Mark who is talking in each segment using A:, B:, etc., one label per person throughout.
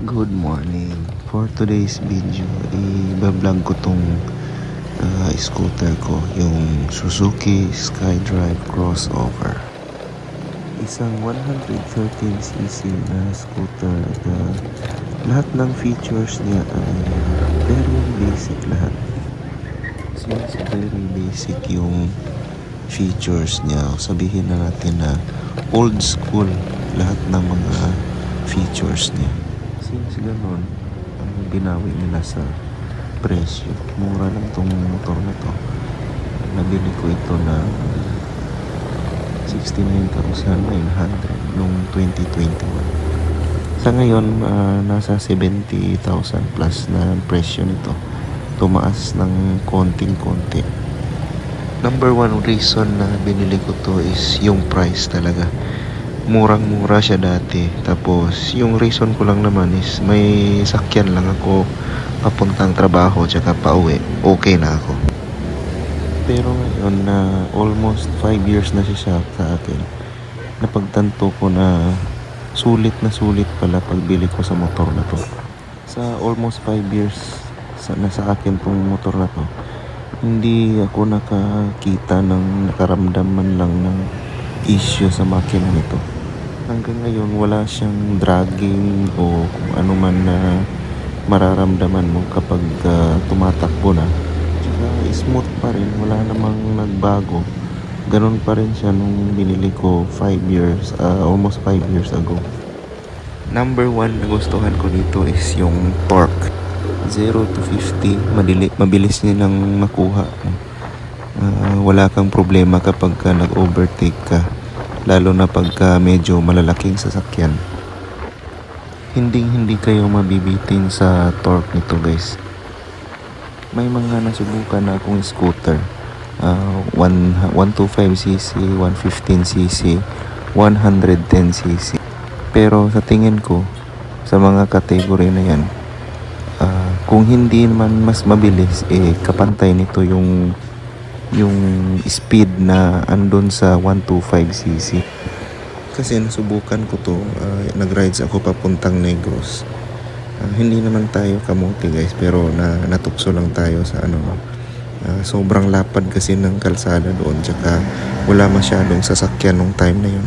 A: Good morning. For today's video, i-vlog ko tong scooter ko, yung Suzuki SkyDrive Crossover. Isang 113cc na scooter na lahat ng features niya ay very basic lahat. Since very basic yung features niya, sabihin na natin na old school lahat ng mga features niya. Since ganun, ang binawi nila sa presyo, mura lang tong motor na to. Nabili ko ito na 69,900 noong 2021. Sa ngayon, nasa 70,000 plus na presyo nito. Tumaas ng konting-konti. Number one reason na binili ko to is yung price talaga. Murang-mura siya dati. Tapos, yung reason ko lang naman is may sakyan lang ako papuntang trabaho tsaka pauwi. Okay na ako. Pero ngayon na almost 5 years na siya sa akin, napagtanto ko na sulit pala pagbili ko sa motor na to. Sa almost 5 years na sa akin tong motor na to, hindi ako nakakita ng nakaramdam man lang ng issue sa makina nito. Hanggang ngayon wala siyang dragging o kung ano man na mararamdaman mo kapag tumatakbo na. Tsaka smooth pa rin, wala namang nagbago. Ganun pa rin siya nung binili ko 5 years, almost 5 years ago. Number one na gustuhan ko dito is yung torque. 0 to 50, mabilis nilang makuha. Wala kang problema kapag nag-overtake ka, lalo na pagka medyo malalaking sasakyan. Hindi kayo mabibitin sa torque nito, guys. May mga nasubukan na akong scooter, 125cc, 115cc, 110cc. Pero sa tingin ko, sa mga kategory na yan, kung hindi man mas mabilis, kapantay nito yung speed na andun sa 125cc. Kasi nasubukan ko to, nag-rides ako papuntang Negros. Hindi naman tayo kamote, guys, pero natukso lang tayo sa sobrang lapad kasi ng kalsada doon, tsaka wala masyadong sasakyan nung time na yun.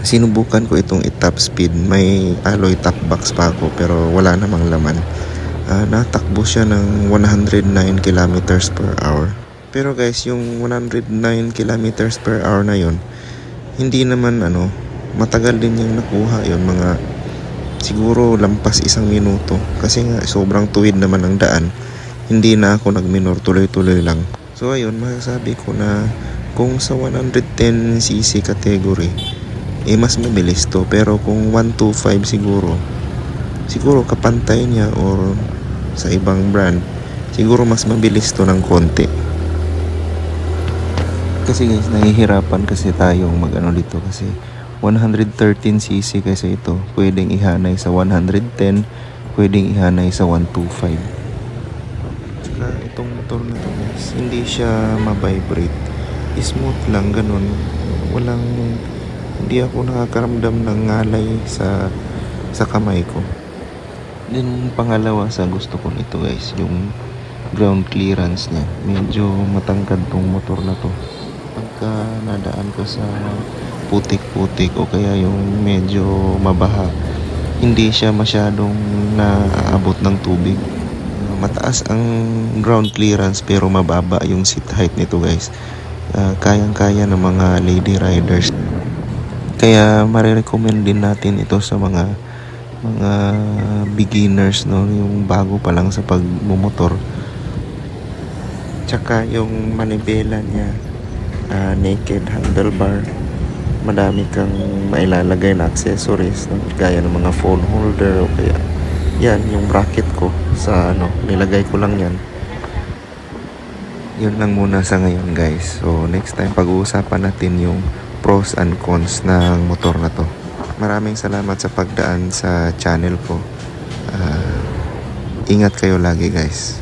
A: Sinubukan ko itong i-top speed, may alloy top box pa ako pero wala namang laman. Natakbo siya ng 109 kilometers per hour. Pero guys, yung 109 kilometers per hour na yon, hindi naman matagal din yung nakuha yon, mga siguro lampas 1 minuto. Kasi nga sobrang tuwid naman ang daan. Hindi na ako nagminor, tuloy-tuloy lang. So ayun, masasabi ko na kung sa 110cc category, mas mabilis to. Pero kung 125 siguro kapantay niya or sa ibang brand, siguro mas mabilis to ng konti. Kasi guys, nahihirapan kasi tayong dito kasi 113cc kasi ito, pwedeng ihanay sa 110, pwedeng ihanay sa 125. Tsaka itong motor na to, guys, hindi siya ma-vibrate, smooth lang, ganun. Hindi ako nakakaramdam ng ngalay sa kamay ko. Then pangalawa sa gusto ko nito, guys, yung ground clearance niya. Medyo matangkad tong motor na to. Pagka nadaan ka sa putik-putik o kaya yung medyo mabaha, hindi siya masyadong naaabot ng tubig. Mataas ang ground clearance pero mababa yung seat height nito, guys. Kayang-kaya ng mga lady riders. Kaya marirecommend din natin ito sa mga beginners, no, yung bago pa lang sa pagmumotor. Tsaka yung manibela niya, naked handlebar, madami kang mailalagay na accessories, no, gaya ng mga phone holder o kaya yan yung bracket ko sa nilagay ko lang yan. Yun lang muna sa ngayon, guys. So next time pag-uusapan natin yung pros and cons ng motor na to. Maraming salamat sa pagdaan sa channel ko. Ingat kayo lagi, guys.